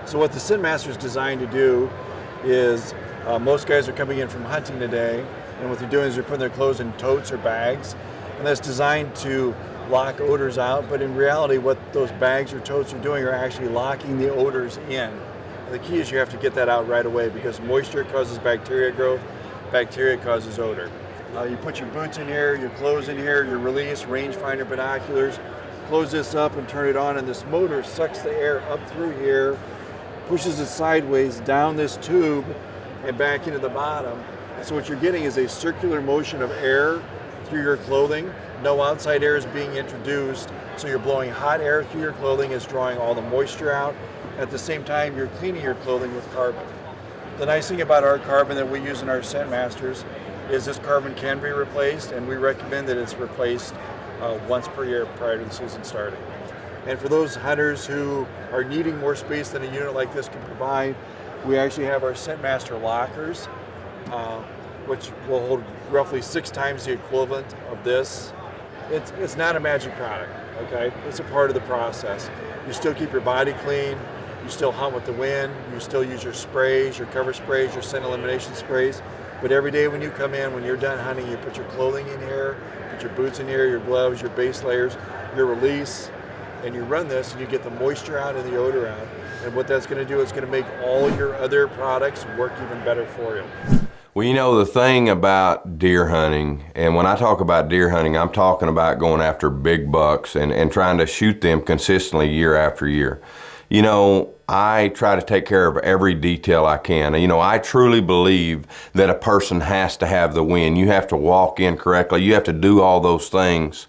So what the ScentMaster is designed to do is, most guys are coming in from hunting today, and what they're doing is they're putting their clothes in totes or bags, and that's designed to lock odors out, but in reality what those bags or totes are doing are actually locking the odors in. And the key is you have to get that out right away, because moisture causes bacteria growth, bacteria causes odor. You put your boots in here, your clothes in here, your release, rangefinder binoculars, close this up and turn it on, and this motor sucks the air up through here, pushes it sideways down this tube and back into the bottom. So what you're getting is a circular motion of air through your clothing. No outside air is being introduced, so you're blowing hot air through your clothing, it's drawing all the moisture out. At the same time, you're cleaning your clothing with carbon. The nice thing about our carbon that we use in our ScentMasters is this carbon can be replaced, and we recommend that it's replaced once per year prior to the season starting. And for those hunters who are needing more space than a unit like this can provide, we actually have our ScentMaster lockers, which will hold roughly 6 times the equivalent of this. It's not a magic product, okay? It's a part of the process. You still keep your body clean, you still hunt with the wind, you still use your sprays, your cover sprays, your scent elimination sprays, but every day when you come in, when you're done hunting, you put your clothing in here, put your boots in here, your gloves, your base layers, your release, and you run this and you get the moisture out and the odor out. And what that's gonna do is gonna make all your other products work even better for you. Well, you know, the thing about deer hunting, and when I talk about deer hunting, I'm talking about going after big bucks and trying to shoot them consistently year after year. You know, I try to take care of every detail I can. You know, I truly believe that a person has to have the wind. You have to walk in correctly. You have to do all those things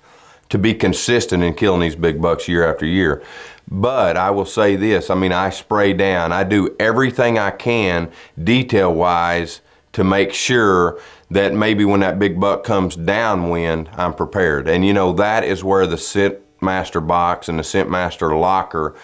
to be consistent in killing these big bucks year after year. But I will say this, I mean, I spray down. I do everything I can detail-wise to make sure that maybe when that big buck comes downwind, I'm prepared. And you know, that is where the ScentMaster box and the ScentMaster locker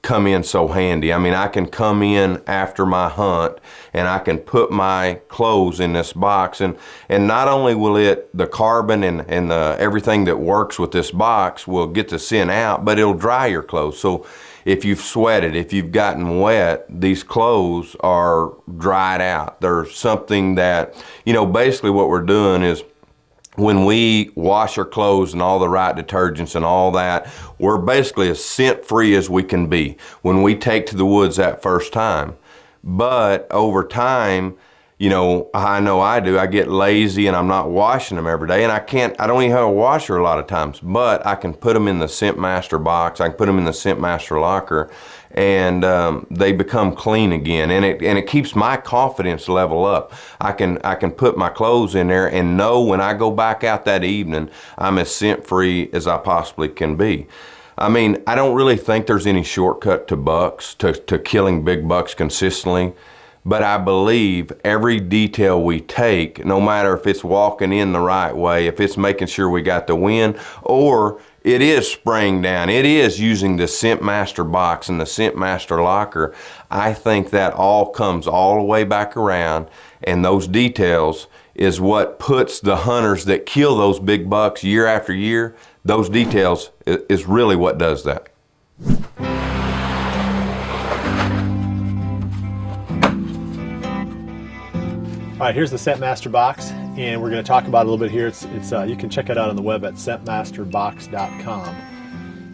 come in so handy. I mean, I can come in after my hunt and I can put my clothes in this box, and not only will the carbon and everything that works with this box will get the scent out, but it'll dry your clothes. So if you've sweated, if you've gotten wet, these clothes are dried out. There's something that, you know, basically what we're doing is when we wash our clothes and all the right detergents and all that, we're basically as scent-free as we can be when we take to the woods that first time. But over time, you know I do, I get lazy and I'm not washing them every day, and I don't even have a washer a lot of times, but I can put them in the ScentMaster box, I can put them in the ScentMaster locker, and they become clean again, and it keeps my confidence level up. I can put my clothes in there and know when I go back out that evening, I'm as scent-free as I possibly can be. I mean, I don't really think there's any shortcut to bucks, to killing big bucks consistently, but I believe every detail we take, no matter if it's walking in the right way, if it's making sure we got the wind, or it is spraying down, it is using the ScentMaster box and the ScentMaster locker, I think that all comes all the way back around, and those details is what puts the hunters that kill those big bucks year after year, those details is really what does that. All right, here's the ScentMaster box, and we're going to talk about it a little bit here. You can check it out on the web at scentmasterbox.com.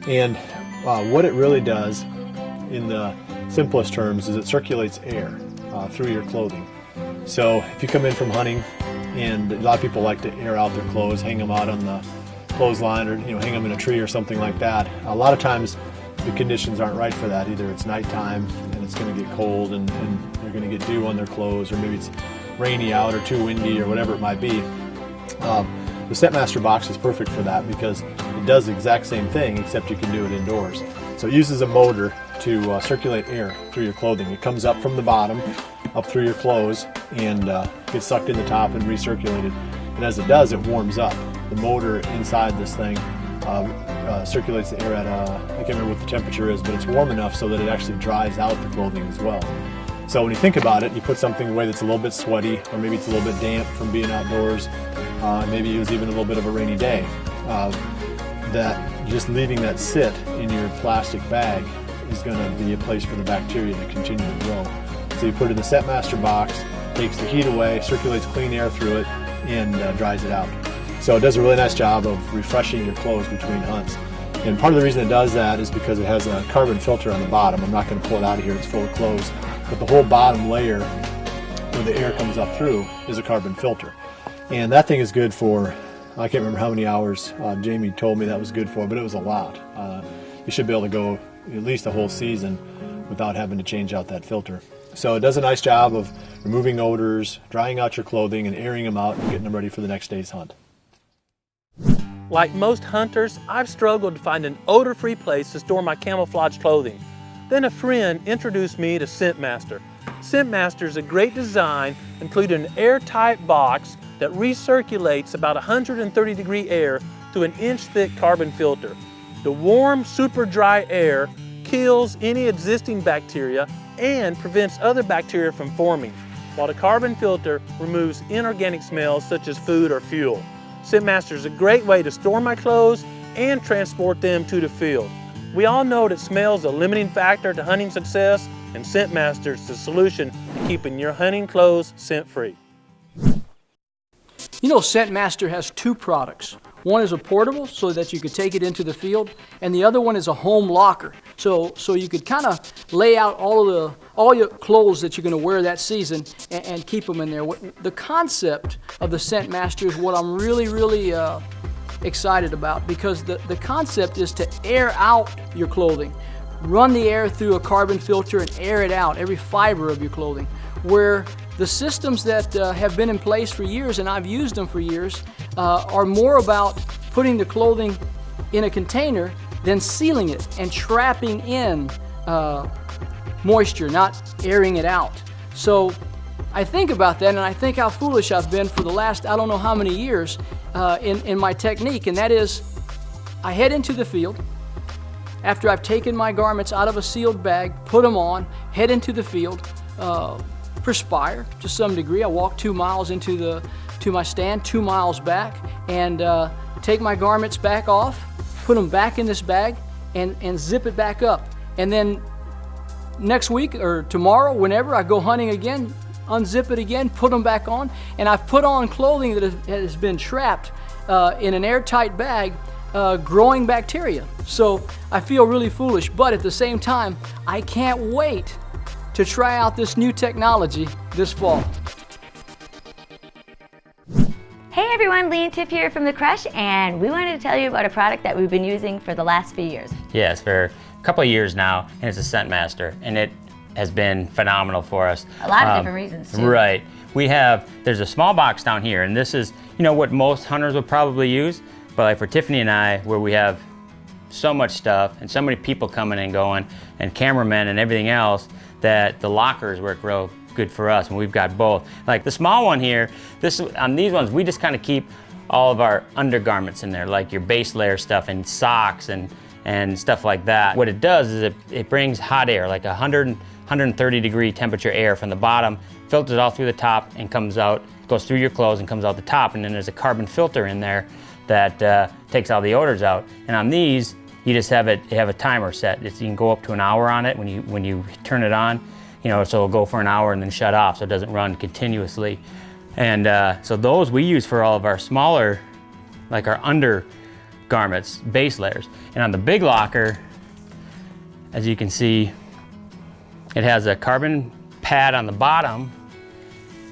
And what it really does, in the simplest terms, is it circulates air through your clothing. So if you come in from hunting, and a lot of people like to air out their clothes, hang them out on the clothesline, or hang them in a tree or something like that. A lot of times the conditions aren't right for that. Either it's nighttime and it's going to get cold and they're going to get dew on their clothes, or maybe it's rainy out or too windy or whatever it might be. The ScentMaster box is perfect for that because it does the exact same thing, except you can do it indoors. So it uses a motor to circulate air through your clothing. It comes up from the bottom, up through your clothes, and gets sucked in the top and recirculated. And as it does, it warms up. The motor inside this thing circulates the air at, I can't remember what the temperature is, but it's warm enough so that it actually dries out the clothing as well. So when you think about it, you put something away that's a little bit sweaty, or maybe it's a little bit damp from being outdoors, maybe it was even a little bit of a rainy day, that just leaving that sit in your plastic bag is going to be a place for the bacteria to continue to grow. So you put it in the ScentMaster box, takes the heat away, circulates clean air through it, and dries it out. So it does a really nice job of refreshing your clothes between hunts. And part of the reason it does that is because it has a carbon filter on the bottom. I'm not going to pull it out of here, it's full of clothes. But the whole bottom layer where the air comes up through is a carbon filter. And that thing is good for, I can't remember how many hours Jamie told me that was good for, but it was a lot. You should be able to go at least a whole season without having to change out that filter. So it does a nice job of removing odors, drying out your clothing, and airing them out and getting them ready for the next day's hunt. Like most hunters, I've struggled to find an odor-free place to store my camouflage clothing. Then a friend introduced me to ScentMaster. ScentMaster is a great design, including an airtight box that recirculates about 130-degree air through an inch-thick carbon filter. The warm, super dry air kills any existing bacteria and prevents other bacteria from forming, while the carbon filter removes inorganic smells such as food or fuel. ScentMaster is a great way to store my clothes and transport them to the field. We all know that smell is a limiting factor to hunting success, and ScentMaster is the solution to keeping your hunting clothes scent-free. You know, ScentMaster has two products. One is a portable so that you could take it into the field, and the other one is a home locker. So you could kind of lay out all your clothes that you're going to wear that season and keep them in there. The concept of the ScentMaster is what I'm really excited about, because the concept is to air out your clothing. Run the air through a carbon filter and air it out, every fiber of your clothing. Where the systems that have been in place for years, and I've used them for years, are more about putting the clothing in a container than sealing it and trapping in moisture, not airing it out. So I think about that, and I think how foolish I've been for the last I don't know how many years in my technique, and that is I head into the field after I've taken my garments out of a sealed bag, put them on, head into the field, perspire to some degree. I walk 2 miles to my stand, 2 miles back, and take my garments back off, put them back in this bag, and zip it back up. And then next week or tomorrow, whenever I go hunting again, unzip it again, put them back on, and I've put on clothing that has been trapped in an airtight bag, growing bacteria. So I feel really foolish, but at the same time, I can't wait to try out this new technology this fall. Hey everyone, Lee and Tiff here from The Crush, and we wanted to tell you about a product that we've been using for the last few years. Yes, for a couple of years now, and it's a ScentMaster, and it has been phenomenal for us. A lot of different reasons too. Right. There's a small box down here, and this is, what most hunters would probably use, but like for Tiffany and I, where we have so much stuff and so many people coming and going, and cameramen and everything else, that the lockers work real good for us, and we've got both. Like the small one here, on these ones, we just kind of keep all of our undergarments in there, like your base layer stuff and socks and stuff like that. What it does is it brings hot air, like 130 degree temperature air from the bottom, filters all through the top and comes out, goes through your clothes and comes out the top, and then there's a carbon filter in there that takes all the odors out. And on these, you just have a timer set. You can go up to an hour on it when you turn it on, so it'll go for an hour and then shut off, so it doesn't run continuously. And so those we use for all of our smaller, like our undergarments, base layers. And on the big locker, as you can see, it has a carbon pad on the bottom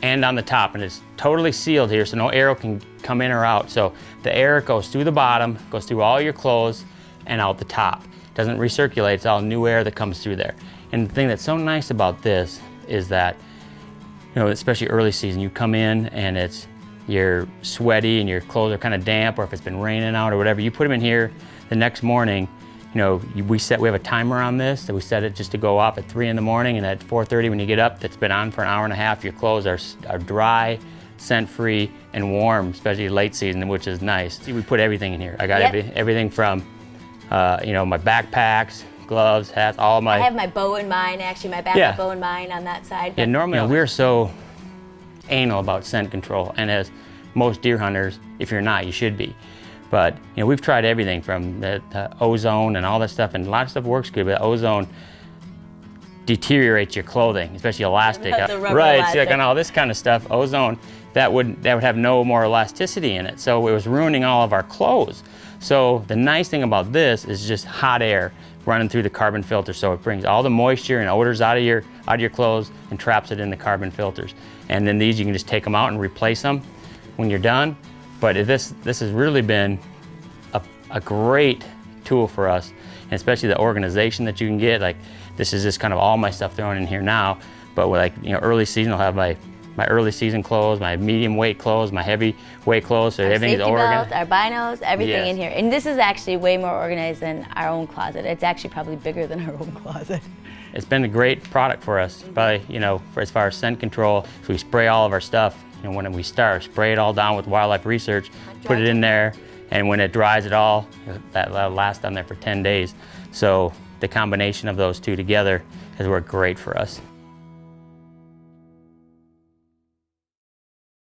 and on the top, and it's totally sealed here, so no air can come in or out. So the air goes through the bottom, goes through all your clothes, and out the top. It doesn't recirculate, it's all new air that comes through there. And the thing that's so nice about this is that, especially early season, you come in and you're sweaty and your clothes are kind of damp, or if it's been raining out or whatever, you put them in here the next morning. We have a timer on this, that we set it just to go off at 3 in the morning, and at 4:30 when you get up, that's been on for an hour and a half, your clothes are dry, scent-free, and warm, especially late season, which is nice. See, we put everything in here. I got everything from my backpacks, gloves, hats, all my... I have my bow in mine, actually, my backup bow in mine on that side. Yeah, normally we're so anal about scent control, and as most deer hunters, if you're not, you should be. But you know, we've tried everything from the ozone and all that stuff, and a lot of stuff works good, but ozone deteriorates your clothing, especially elastic. The rubber right, elastic. see, like on all this kind of stuff, ozone, that would have no more elasticity in it. So it was ruining all of our clothes. So the nice thing about this is just hot air running through the carbon filter, so it brings all the moisture and odors out of your clothes and traps it in the carbon filters. And then these, you can just take them out and replace them when you're done. But this has really been a great tool for us, and especially the organization that you can get. Like, this is just kind of all my stuff thrown in here now, but with, like, you know, early season, I'll have my early season clothes, my medium weight clothes, my heavy weight clothes, so everything's organized. Our binos, everything Yes. in here. And this is actually way more organized than our own closet. It's actually probably bigger than our own closet. It's been a great product for us, probably, you know, for as far as scent control. So we spray all of our stuff, you know, when we start, spray it all down with Wildlife Research, put it in there, and when it dries it all, that'll last on there for 10 days. So the combination of those two together has worked great for us.